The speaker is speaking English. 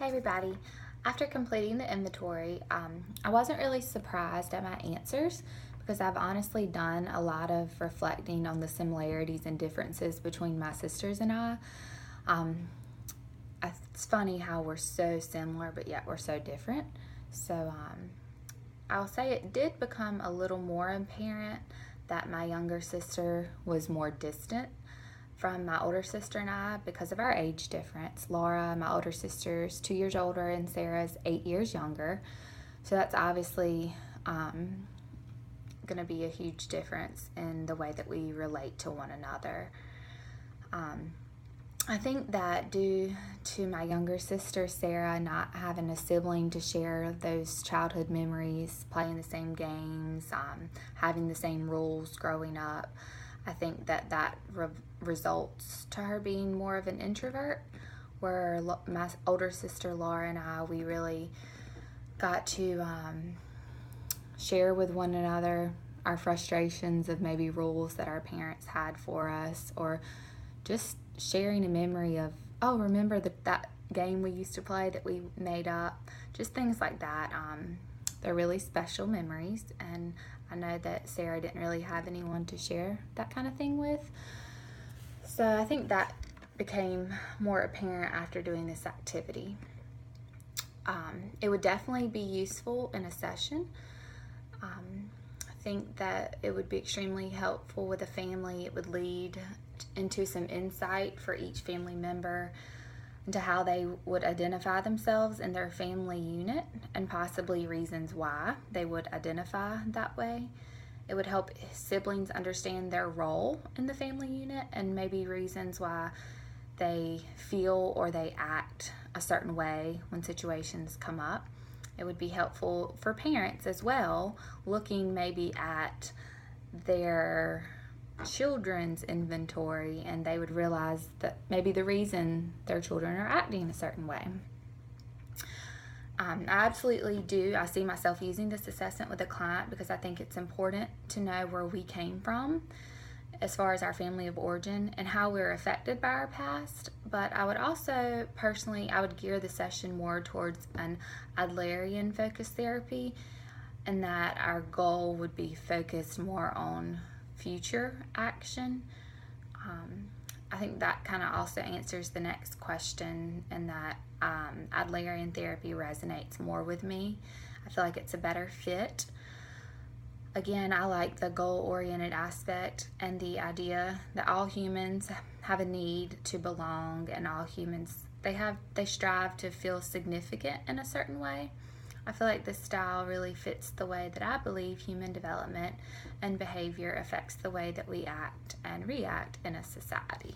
Hey everybody. After completing the inventory, I wasn't really surprised at my answers because I've honestly done a lot of reflecting on the similarities and differences between my sisters and I. Um, it's funny how we're so similar, but yet we're so different. So I'll say it did become a little more apparent that my younger sister was more distant from my older sister and I because of our age difference. Laura, my older sister, is 2 years older, and Sarah's 8 years younger. So that's obviously going to be a huge difference in the way that we relate to one another. I think that due to my younger sister Sarah not having a sibling to share those childhood memories, playing the same games, having the same rules growing up, I think that results to her being more of an introvert, where my older sister Laura and I, we really got to share with one another our frustrations of maybe rules that our parents had for us, or just sharing a memory of, oh, remember that game we used to play that we made up, just things like that. They're really special memories, and I know that Sarah didn't really have anyone to share that kind of thing with. So I think that became more apparent after doing this activity. It would definitely be useful in a session. I think that it would be extremely helpful with a family. It would lead into some insight for each family member into how they would identify themselves in their family unit, and possibly reasons why they would identify that way. It would help siblings understand their role in the family unit and maybe reasons why they feel or they act a certain way when situations come up. It would be helpful for parents as well, looking maybe at their children's inventory, and they would realize that maybe the reason their children are acting a certain way. I absolutely do. I see myself using this assessment with a client because I think it's important to know where we came from as far as our family of origin and how we're affected by our past. But I would also personally, I would gear the session more towards an Adlerian focused therapy, and that our goal would be focused more on future action. I think that kind of also answers the next question, and that Adlerian therapy resonates more with me. I feel like it's a better fit. Again, I like the goal-oriented aspect and the idea that all humans have a need to belong, and all humans, they strive to feel significant in a certain way. I feel like this style really fits the way that I believe human development and behavior affects the way that we act and react in a society.